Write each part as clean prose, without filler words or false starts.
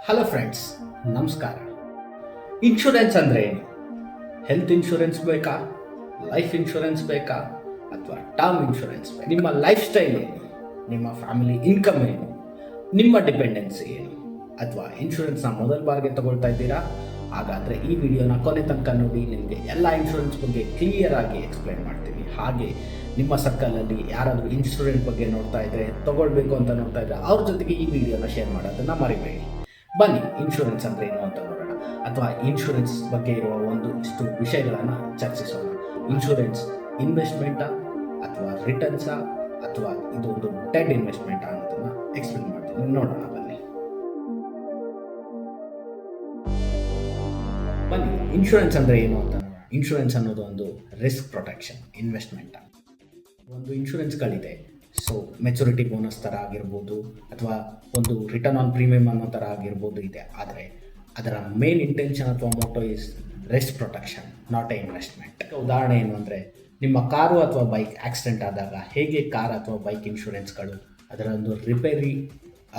Hello friends, ನಮಸ್ಕಾರ. Insurance ಅಂದರೆ ಏನು? ಹೆಲ್ತ್ ಇನ್ಶೂರೆನ್ಸ್ ಬೇಕಾ, ಲೈಫ್ ಇನ್ಶೂರೆನ್ಸ್ ಬೇಕಾ, ಅಥವಾ ಟರ್ಮ್ ಇನ್ಶೂರೆನ್ಸ್ ಬೇಕಾ? ನಿಮ್ಮ ಲೈಫ್ ಸ್ಟೈಲ್ ಏನು, ನಿಮ್ಮ ಫ್ಯಾಮಿಲಿ ಇನ್ಕಮ್ ಏನು, ನಿಮ್ಮ ಡಿಪೆಂಡೆನ್ಸಿ ಏನು, ಅಥವಾ ಇನ್ಶೂರೆನ್ಸ್ನ ಮೊದಲ ಬಾರಿಗೆ ತಗೊಳ್ತಾ ಇದ್ದೀರಾ? ಹಾಗಾದರೆ ಈ ವಿಡಿಯೋನ ಕೊನೆ ತನಕ ನೋಡಿ. ನಿಮಗೆ ಎಲ್ಲ ಇನ್ಶೂರೆನ್ಸ್ ಬಗ್ಗೆ ಕ್ಲಿಯರ್ ಆಗಿ ಎಕ್ಸ್ಪ್ಲೈನ್ ಮಾಡ್ತೀನಿ. ಹಾಗೆ ನಿಮ್ಮ ಸರ್ಕಲಲ್ಲಿ ಯಾರಾದರೂ ಇನ್ಶೂರೆನ್ಸ್ ಬಗ್ಗೆ ನೋಡ್ತಾ ಇದ್ದರೆ, ತಗೊಳ್ಬೇಕು ಅಂತ ನೋಡ್ತಾ ಇದ್ದರೆ, ಅವ್ರ ಜೊತೆಗೆ ಈ ವಿಡಿಯೋನ ಶೇರ್ ಮಾಡೋದನ್ನು ಮರಿಬೇಡಿ. ಬನ್ನಿ, ಇನ್ಶೂರೆನ್ಸ್ ಅಂದರೆ ಏನು ಅಂತ ನೋಡೋಣ, ಅಥವಾ ಇನ್ಶೂರೆನ್ಸ್ ಬಗ್ಗೆ ಇರುವ ಒಂದಿಷ್ಟು ವಿಷಯಗಳನ್ನು ಚರ್ಚಿಸೋಣ. ಇನ್ಶೂರೆನ್ಸ್ ಇನ್ವೆಸ್ಟ್ಮೆಂಟಾ ಅಥವಾ ರಿಟರ್ನ್ಸಾ, ಅಥವಾ ಇದು ಒಂದು ಡೆಡ್ ಇನ್ವೆಸ್ಟ್ಮೆಂಟಾ ಅನ್ನೋದನ್ನು ಎಕ್ಸ್ಪ್ಲೇನ್ ಮಾಡ್ತೀನಿ. ನೋಡೋಣ ಬನ್ನಿ. ಇನ್ಶೂರೆನ್ಸ್ ಅಂದರೆ ಏನು ಅಂತ ನೋಡೋಣ. ಇನ್ಶೂರೆನ್ಸ್ ಅನ್ನೋದು ಒಂದು ರಿಸ್ಕ್ ಪ್ರೊಟೆಕ್ಷನ್ ಇನ್ವೆಸ್ಟ್ಮೆಂಟ್. ಒಂದು ಇನ್ಶೂರೆನ್ಸ್ಗಳಿದೆ. ಸೊ ಮೆಚುರಿಟಿ ಬೋನಸ್ ಥರ ಆಗಿರ್ಬೋದು, ಅಥವಾ ಒಂದು ರಿಟರ್ನ್ ಆನ್ ಪ್ರೀಮಿಯಮ್ ಅನ್ನೋ ಥರ ಆಗಿರ್ಬೋದು ಇದೆ. ಆದರೆ ಅದರ ಮೇನ್ ಇಂಟೆನ್ಷನ್ ಅಥವಾ motto is risk protection, not a investment. ಉದಾಹರಣೆ ಏನು ಅಂದರೆ, ನಿಮ್ಮ ಕಾರು ಅಥವಾ ಬೈಕ್ ಆಕ್ಸಿಡೆಂಟ್ ಆದಾಗ ಹೇಗೆ ಕಾರ್ ಅಥವಾ ಬೈಕ್ ಇನ್ಶೂರೆನ್ಸ್ಗಳು ಅದರ ಒಂದು ರಿಪೇರಿ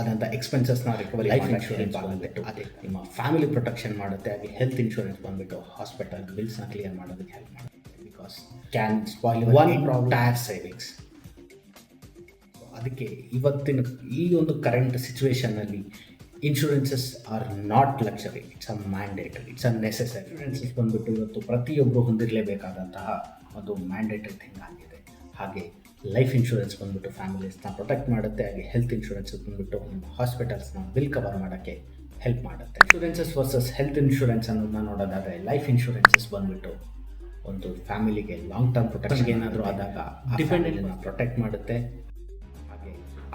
ಆದಂಥ ಎಕ್ಸ್ಪೆನ್ಸಸ್ನ ರಿಕವರಿ, ಲೈಫ್ ಇನ್ಶೂರೆನ್ಸ್ ಬಂದುಬಿಟ್ಟು ಅದೇ ನಿಮ್ಮ ಫ್ಯಾಮಿಲಿ ಪ್ರೊಟೆಕ್ಷನ್ ಮಾಡುತ್ತೆ. ಹಾಗೆ ಹೆಲ್ತ್ ಇನ್ಶೂರೆನ್ಸ್ ಬಂದುಬಿಟ್ಟು ಹಾಸ್ಪಿಟಲ್ ಬಿಲ್ಸ್ನ ಕ್ಲಿಯರ್ ಮಾಡೋದಕ್ಕೆ ಹೆಲ್ಪ್ ಮಾಡುತ್ತೆ. Because can spoil entire savings. ಅದಕ್ಕೆ ಇವತ್ತಿನ ಈ ಒಂದು ಕರೆಂಟ್ ಸಿಚುವೇಶನ್ನಲ್ಲಿ insurances are not luxury, it's a mandatory, it's a necessary. Insurances ಬಂದುಬಿಟ್ಟು ಇವತ್ತು ಪ್ರತಿಯೊಬ್ಬರು ಹೊಂದಿರಲೇಬೇಕಾದಂತಹ ಒಂದು ಮ್ಯಾಂಡೇಟರಿ ಥಿಂಗ್ ಆಗಿದೆ. ಹಾಗೆ ಲೈಫ್ ಇನ್ಶೂರೆನ್ಸ್ ಬಂದುಬಿಟ್ಟು ಫ್ಯಾಮಿಲೀಸ್ನ ಪ್ರೊಟೆಕ್ಟ್ ಮಾಡುತ್ತೆ. ಹಾಗೆ ಹೆಲ್ತ್ ಇನ್ಶೂರೆನ್ಸ್ ಬಂದುಬಿಟ್ಟು ನಿಮ್ಮ ಹಾಸ್ಪಿಟಲ್ಸ್ನ ಬಿಲ್ ಕವರ್ ಮಾಡೋಕ್ಕೆ ಹೆಲ್ಪ್ ಮಾಡುತ್ತೆ. ಇನ್ಶೂರೆನ್ಸಸ್ ವರ್ಸಸ್ ಹೆಲ್ತ್ ಇನ್ಶೂರೆನ್ಸ್ ಅನ್ನೋದನ್ನ ನೋಡೋದಾದರೆ, ಲೈಫ್ ಇನ್ಶೂರೆನ್ಸಸ್ ಬಂದುಬಿಟ್ಟು ಒಂದು ಫ್ಯಾಮಿಲಿಗೆ ಲಾಂಗ್ ಟರ್ಮ್ ಪ್ರೊಟೆಕ್ಷನ್ ಏನಾದರೂ ಆದಾಗ ಡಿಪೆಂಡೆಂಟ್ನ ಪ್ರೊಟೆಕ್ಟ್ ಮಾಡುತ್ತೆ.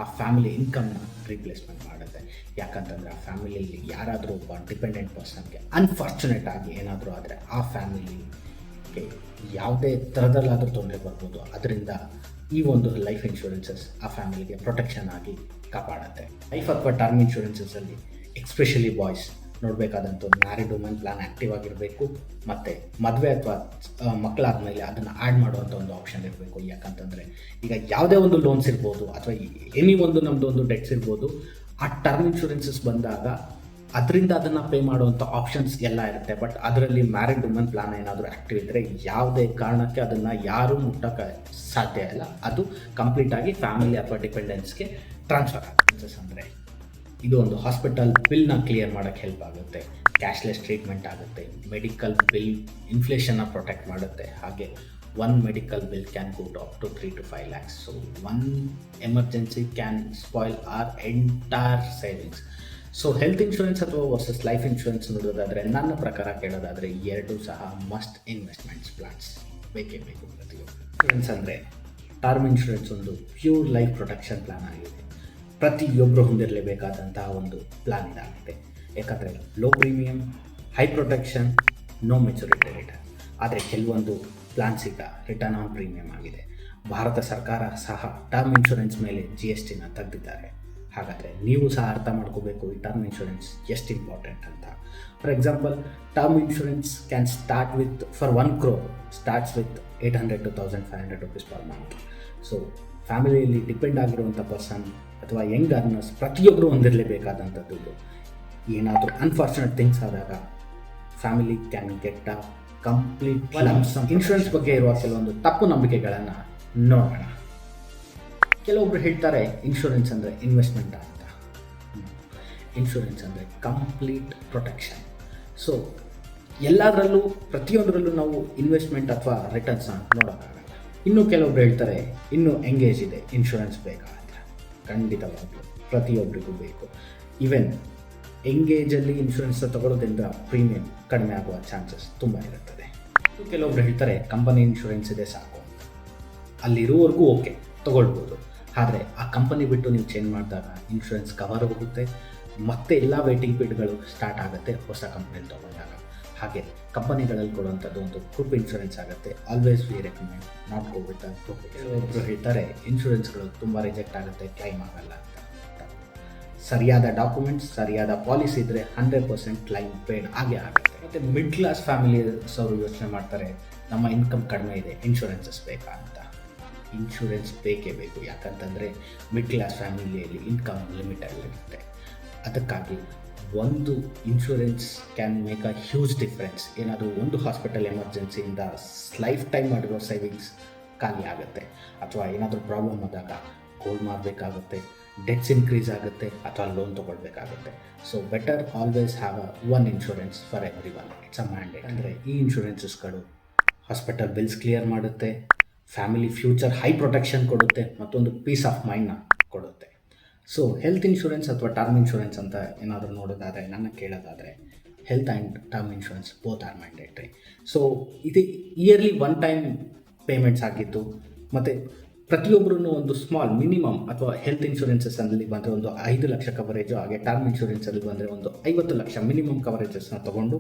ಆ ಫ್ಯಾಮಿಲಿ ಇನ್ಕಮ್ನ ರೀಪ್ಲೇಸ್ಮೆಂಟ್ ಮಾಡುತ್ತೆ. ಯಾಕಂತಂದರೆ ಆ ಫ್ಯಾಮಿಲಿಯಲ್ಲಿ ಯಾರಾದರೂ ಒಬ್ಬ ಡಿಪೆಂಡೆಂಟ್ ಪರ್ಸನ್ಗೆ ಅನ್ಫಾರ್ಚುನೇಟ್ ಆಗಿ ಏನಾದರೂ ಆದರೆ ಆ ಫ್ಯಾಮಿಲಿಗೆ ಯಾವುದೇ ಥರದಲ್ಲಾದರೂ ತೊಂದರೆ ಬರ್ಬೋದು. ಅದರಿಂದ ಈ ಒಂದು ಲೈಫ್ ಇನ್ಶೂರೆನ್ಸಸ್ ಆ ಫ್ಯಾಮಿಲಿಗೆ ಪ್ರೊಟೆಕ್ಷನ್ ಆಗಿ ಕಾಪಾಡುತ್ತೆ. ಲೈಫ್ ಅಥವಾ ಟರ್ಮ್ ಇನ್ಶೂರೆನ್ಸಲ್ಲಿ ಎಕ್ಸ್ಪೆಷಲಿ ಬಾಯ್ಸ್ ನೋಡಬೇಕಾದಂಥ ಮ್ಯಾರಿಡ್ ವುಮೆನ್ ಪ್ಲಾನ್ ಆ್ಯಕ್ಟಿವ್ ಆಗಿರಬೇಕು. ಮತ್ತು ಮದುವೆ ಅಥವಾ ಮಕ್ಕಳಾದಮೇಲೆ ಅದನ್ನು ಆ್ಯಡ್ ಮಾಡುವಂಥ ಒಂದು ಆಪ್ಷನ್ ಇರಬೇಕು. ಯಾಕಂತಂದರೆ ಈಗ ಯಾವುದೇ ಒಂದು ಲೋನ್ಸ್ ಇರ್ಬೋದು, ಅಥವಾ ಎನಿ ಒಂದು ನಮ್ಮದು ಒಂದು ಡೆಟ್ಸ್ ಇರ್ಬೋದು, ಆ ಟರ್ಮ್ ಇನ್ಶೂರೆನ್ಸಸ್ ಬಂದಾಗ ಅದರಿಂದ ಅದನ್ನು ಪೇ ಮಾಡುವಂಥ ಆಪ್ಷನ್ಸ್ ಎಲ್ಲ ಇರುತ್ತೆ. ಬಟ್ ಅದರಲ್ಲಿ ಮ್ಯಾರಿಡ್ ವುಮೆನ್ ಪ್ಲಾನ್ ಏನಾದರೂ ಆ್ಯಕ್ಟಿವ್ ಇದ್ದರೆ ಯಾವುದೇ ಕಾರಣಕ್ಕೆ ಅದನ್ನು ಯಾರೂ ಮುಟ್ಟೋಕ್ಕೆ ಸಾಧ್ಯ ಇಲ್ಲ. ಅದು ಕಂಪ್ಲೀಟಾಗಿ ಫ್ಯಾಮಿಲಿ ಅಥವಾ ಡಿಪೆಂಡೆನ್ಸ್ಗೆ ಟ್ರಾನ್ಸ್ಫರ್ ಆಗುತ್ತೆ. ಅಂದರೆ ಇದು ಒಂದು ಹಾಸ್ಪಿಟಲ್ ಬಿಲ್ನ ಕ್ಲಿಯರ್ ಮಾಡೋಕ್ಕೆ ಹೆಲ್ಪ್ ಆಗುತ್ತೆ, ಕ್ಯಾಶ್ಲೆಸ್ ಟ್ರೀಟ್ಮೆಂಟ್ ಆಗುತ್ತೆ, ಮೆಡಿಕಲ್ ಬಿಲ್ ಇನ್ಫ್ಲೇಷನ್ನ ಪ್ರೊಟೆಕ್ಟ್ ಮಾಡುತ್ತೆ. ಹಾಗೆ one medical bill can go up to 3 to 5 lakhs. So one emergency can spoil our entire savings. So health insurance ಅಥವಾ ವರ್ಸಸ್ ಲೈಫ್ ಇನ್ಶೂರೆನ್ಸ್ ನೋಡೋದಾದರೆ, ನನ್ನ ಪ್ರಕಾರ ಕೇಳೋದಾದರೆ, ಎರಡೂ ಸಹ ಮಸ್ಟ್ ಇನ್ವೆಸ್ಟ್ಮೆಂಟ್ಸ್ ಪ್ಲಾನ್ಸ್ ಬೇಕೇ ಬೇಕು ಪ್ರತಿಯೊಬ್ಬರು. ಇನ್ಶೂರೆನ್ಸ್ ಅಂದರೆ ಟರ್ಮ್ ಇನ್ಶೂರೆನ್ಸ್ ಒಂದು ಪ್ಯೂರ್ ಲೈಫ್ ಪ್ರೊಟೆಕ್ಷನ್ ಪ್ಲಾನ್ ಆಗಿದೆ. ಪ್ರತಿಯೊಬ್ಬರು ಹೊಂದಿರಲೇಬೇಕಾದಂತಹ ಒಂದು ಪ್ಲಾನ್ ಇದಾಗಿದೆ. ಯಾಕಂದರೆ low premium, high protection, no maturity return. ಆದರೆ ಕೆಲವೊಂದು ಪ್ಲಾನ್ಸ್ ಈಗ ರಿಟರ್ನ್ ಆನ್ ಪ್ರೀಮಿಯಮ್ ಆಗಿದೆ. ಭಾರತ ಸರ್ಕಾರ ಸಹ ಟರ್ಮ್ ಇನ್ಶೂರೆನ್ಸ್ ಮೇಲೆ GSTನ ತೆಗೆದಿದ್ದಾರೆ. ಹಾಗಾದರೆ ನೀವು ಸಹ ಅರ್ಥ ಮಾಡ್ಕೋಬೇಕು ಈ ಟರ್ಮ್ ಇನ್ಶೂರೆನ್ಸ್ ಎಷ್ಟು ಇಂಪಾರ್ಟೆಂಟ್ ಅಂತ. For example, term insurance can start with for 1 crore starts with 800 to 1500 rupees per month. So ಫ್ಯಾಮಿಲಿಯಲ್ಲಿ ಡಿಪೆಂಡ್ ಆಗಿರುವಂಥ ಪರ್ಸನ್ ಅಥವಾ ಯಂಗ್ ಅರ್ನರ್ಸ್ ಪ್ರತಿಯೊಬ್ಬರು ಹೊಂದಿರಲೇಬೇಕಾದಂಥದ್ದು. ಏನಾದರೂ ಅನ್ಫಾರ್ಚುನೇಟ್ ಥಿಂಗ್ಸ್ ಆದಾಗ family can get a complete insurance ಬಗ್ಗೆ ಇರುವ ಕೆಲವೊಂದು ತಪ್ಪು ನಂಬಿಕೆಗಳನ್ನು ನೋಡೋಣ. ಕೆಲವೊಬ್ರು ಹೇಳ್ತಾರೆ ಇನ್ಶೂರೆನ್ಸ್ ಅಂದರೆ ಇನ್ವೆಸ್ಟ್ಮೆಂಟ್ ಅಂತ. ಇನ್ಶೂರೆನ್ಸ್ ಅಂದರೆ ಕಂಪ್ಲೀಟ್ ಪ್ರೊಟೆಕ್ಷನ್. ಸೊ ಎಲ್ಲದರಲ್ಲೂ ಪ್ರತಿಯೊಂದರಲ್ಲೂ ನಾವು ಇನ್ವೆಸ್ಟ್ಮೆಂಟ್ ಅಥವಾ ರಿಟರ್ನ್ಸ್ನ ನೋಡೋಕ್ಕಾಗಲ್ಲ. ಇನ್ನೂ ಕೆಲವೊಬ್ರು ಹೇಳ್ತಾರೆ ಇನ್ನೂ ಎಂಗೇಜ್ ಇದೆ, ಇನ್ಶೂರೆನ್ಸ್ ಬೇಕಾ ಅಂತ. ಖಂಡಿತವಾಗ್ಲೂ ಪ್ರತಿಯೊಬ್ಬರಿಗೂ ಬೇಕು. ಈವನ್ ಎಂಗೇಜಲ್ಲಿ ಇನ್ಶೂರೆನ್ಸ್ ತಗೊಳ್ಳೋದ್ರಿಂದ ಪ್ರೀಮಿಯಂ ಕಡಿಮೆ ಆಗುವ ಚಾನ್ಸಸ್ ತುಂಬ ಇರುತ್ತದೆ. ಕೆಲವೊಬ್ರು ಹೇಳ್ತಾರೆ ಕಂಪನಿ ಇನ್ಶೂರೆನ್ಸ್ ಇದೆ ಸಾಕು, ಅಲ್ಲಿರುವವರೆಗೂ ಓಕೆ ತೊಗೊಳ್ಬೋದು. ಆದರೆ ಆ ಕಂಪನಿ ಬಿಟ್ಟು ನೀವು ಚೇಂಜ್ ಮಾಡಿದಾಗ ಇನ್ಶೂರೆನ್ಸ್ ಕವರ್ ಹೋಗುತ್ತೆ, ಮತ್ತೆ ಎಲ್ಲ ವೇಟಿಂಗ್ ಪೀರಿಯಡ್ಗಳು ಸ್ಟಾರ್ಟ್ ಆಗುತ್ತೆ ಹೊಸ ಕಂಪ್ನಿಯಲ್ಲಿ ತೊಗೊಂಡಾಗ. ಹಾಗೆ ಕಂಪನಿಗಳಲ್ಲಿ ಕೊಡುವಂಥದ್ದು ಒಂದು ಗ್ರೂಪ್ ಇನ್ಶೂರೆನ್ಸ್ ಆಗುತ್ತೆ. Always V recommend not go with a group. ಕೆಲವೊಬ್ಬರು ಹೇಳ್ತಾರೆ ಇನ್ಶೂರೆನ್ಸ್ಗಳು ತುಂಬ ರಿಜೆಕ್ಟ್ ಆಗುತ್ತೆ, ಕ್ಲೈಮ್ ಆಗಲ್ಲ ಅಂತ. ಸರಿಯಾದ ಡಾಕ್ಯುಮೆಂಟ್ಸ್, ಸರಿಯಾದ ಪಾಲಿಸಿ ಇದ್ದರೆ 100% ಕ್ಲೈಮ್ ಪೇಡ್ ಆಗೇ ಆಗುತ್ತೆ. ಮತ್ತು ಮಿಡ್ ಕ್ಲಾಸ್ ಫ್ಯಾಮಿಲೀಸ್ ಅವರು ಯೋಚನೆ ಮಾಡ್ತಾರೆ, ನಮ್ಮ ಇನ್ಕಮ್ ಕಡಿಮೆ ಇದೆ, ಇನ್ಶೂರೆನ್ಸಸ್ ಬೇಕಾ ಅಂತ. ಇನ್ಶೂರೆನ್ಸ್ ಬೇಕೇ ಬೇಕು. ಯಾಕಂತಂದರೆ ಮಿಡ್ ಕ್ಲಾಸ್ ಫ್ಯಾಮಿಲಿಯಲ್ಲಿ ಇನ್ಕಮ್ ಲಿಮಿಟಲ್ಲಿರುತ್ತೆ. ಅದಕ್ಕಾಗಿ ಒಂದು insurance can make a huge difference. ಏನಾದರೂ ಒಂದು ಹಾಸ್ಪಿಟಲ್ ಎಮರ್ಜೆನ್ಸಿಯಿಂದ ಲೈಫ್ ಟೈಮ್ ಮಾಡಿರೋ ಸೇವಿಂಗ್ಸ್ ಖಾಲಿ ಆಗುತ್ತೆ, ಅಥವಾ ಏನಾದರೂ ಪ್ರಾಬ್ಲಮ್ ಆದಾಗ ಗೋಲ್ಡ್ ಮಾಡಬೇಕಾಗುತ್ತೆ, ಡೆಟ್ಸ್ ಇನ್ಕ್ರೀಸ್ ಆಗುತ್ತೆ, ಅಥವಾ ಲೋನ್ ತೊಗೊಳ್ಬೇಕಾಗುತ್ತೆ. So better always have one insurance for everyone. It's a mandate. ಅಂದರೆ ಈ ಇನ್ಶೂರೆನ್ಸಸ್ಗಳು ಹಾಸ್ಪಿಟಲ್ ಬಿಲ್ಸ್ ಕ್ಲಿಯರ್ ಮಾಡುತ್ತೆ, ಫ್ಯಾಮಿಲಿ ಫ್ಯೂಚರ್ ಹೈ ಪ್ರೊಟೆಕ್ಷನ್ ಕೊಡುತ್ತೆ, ಮತ್ತೊಂದು ಪೀಸ್ ಆಫ್ ಮೈಂಡ್ನ ಕೊಡುತ್ತೆ. ಸೊ ಹೆಲ್ತ್ ಇನ್ಶೂರೆನ್ಸ್ ಅಥವಾ ಟರ್ಮ್ ಇನ್ಶೂರೆನ್ಸ್ ಅಂತ ಏನಾದರೂ ನೋಡೋದಾದರೆ, ನನ್ನ ಕೇಳೋದಾದರೆ, health and term insurance both are mandatory. So ಇದು ಇಯರ್ಲಿ ಒನ್ ಟೈಮ್ ಪೇಮೆಂಟ್ಸ್ ಆಗಿತ್ತು, ಮತ್ತು ಪ್ರತಿಯೊಬ್ಬರೂ ಒಂದು ಸ್ಮಾಲ್ ಮಿನಿಮಮ್ ಅಥವಾ ಹೆಲ್ತ್ ಇನ್ಶೂರೆನ್ಸಸ್ಸಲ್ಲಿ ಬಂದರೆ ಒಂದು 5 ಲಕ್ಷ ಕವರೇಜು, ಹಾಗೆ ಟರ್ಮ್ ಇನ್ಶೂರೆನ್ಸಲ್ಲಿ ಬಂದರೆ ಒಂದು 50 ಲಕ್ಷ ಮಿನಿಮಮ್ ಕವರೇಜಸ್ನ ತೊಗೊಂಡು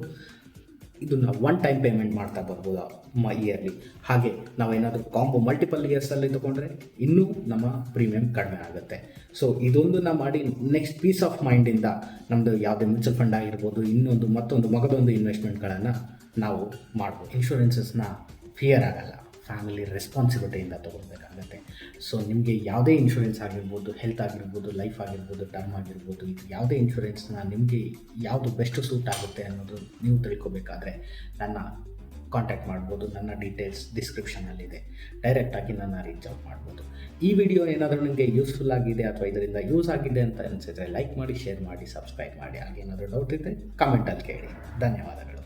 ಇದನ್ನು ಒನ್ ಟೈಮ್ ಪೇಮೆಂಟ್ ಮಾಡ್ತಾ ಬರ್ಬೋದು ಇಯರ್ಲಿ. ಹಾಗೆ ನಾವೇನಾದರೂ ಕಾಂಬೋ ಮಲ್ಟಿಪಲ್ ಇಯರ್ಸಲ್ಲಿ ತೊಗೊಂಡ್ರೆ ಇನ್ನೂ ನಮ್ಮ ಪ್ರೀಮಿಯಂ ಕಡಿಮೆ ಆಗುತ್ತೆ. ಸೊ ಇದೊಂದನ್ನು ಮಾಡಿ ನೆಕ್ಸ್ಟ್ ಪೀಸ್ ಆಫ್ ಮೈಂಡಿಂದ ನಮ್ಮದು ಯಾವುದೇ ಮ್ಯೂಚುವಲ್ ಫಂಡ್ ಆಗಿರ್ಬೋದು, ಇನ್ನೊಂದು ಮತ್ತೊಂದು ಮಗದೊಂದು ಇನ್ವೆಸ್ಟ್ಮೆಂಟ್ಗಳನ್ನು ನಾವು ಮಾಡ್ಬೋದು. ಇನ್ಶೂರೆನ್ಸಸ್ನ ಫಿಯರ್ ಆಗಲ್ಲ, ಫ್ಯಾಮಿಲಿ ರೆಸ್ಪಾನ್ಸಿಬಿಲಿಟಿಯಿಂದ ತೊಗೊಳ್ಬೇಕಾಗತ್ತೆ. ಸೊ ನಿಮಗೆ ಯಾವುದೇ ಇನ್ಶೂರೆನ್ಸ್ ಆಗಿರ್ಬೋದು, ಹೆಲ್ತ್ ಆಗಿರ್ಬೋದು, ಲೈಫ್ ಆಗಿರ್ಬೋದು, ಟರ್ಮ್ ಆಗಿರ್ಬೋದು, ಇದು ಯಾವುದೇ ಇನ್ಶೂರೆನ್ಸ್ನ ನಿಮಗೆ ಯಾವುದು ಬೆಸ್ಟ್ ಸೂಟ್ ಆಗುತ್ತೆ ಅನ್ನೋದು ನೀವು ತಿಳ್ಕೊಬೇಕಾದ್ರೆ ನನ್ನ ಕಾಂಟ್ಯಾಕ್ಟ್ ಮಾಡ್ಬೋದು. ನನ್ನ ಡೀಟೇಲ್ಸ್ ಡಿಸ್ಕ್ರಿಪ್ಷನಲ್ಲಿದೆ, ಡೈರೆಕ್ಟಾಗಿ ನನ್ನ ರೀಚ್ ಔಟ್ ಮಾಡ್ಬೋದು. ಈ ವಿಡಿಯೋ ಏನಾದರೂ ನಿಮಗೆ ಯೂಸ್ಫುಲ್ ಆಗಿದೆ ಅಥವಾ ಇದರಿಂದ ಯೂಸ್ ಆಗಿದೆ ಅಂತ ಅನಿಸಿದರೆ ಲೈಕ್ ಮಾಡಿ, ಶೇರ್ ಮಾಡಿ, ಸಬ್ಸ್ಕ್ರೈಬ್ ಮಾಡಿ. ಹಾಗೆ ಏನಾದರೂ ಡೌಟ್ ಇದ್ದರೆ ಕಮೆಂಟಲ್ಲಿ ಕೇಳಿ. ಧನ್ಯವಾದಗಳು.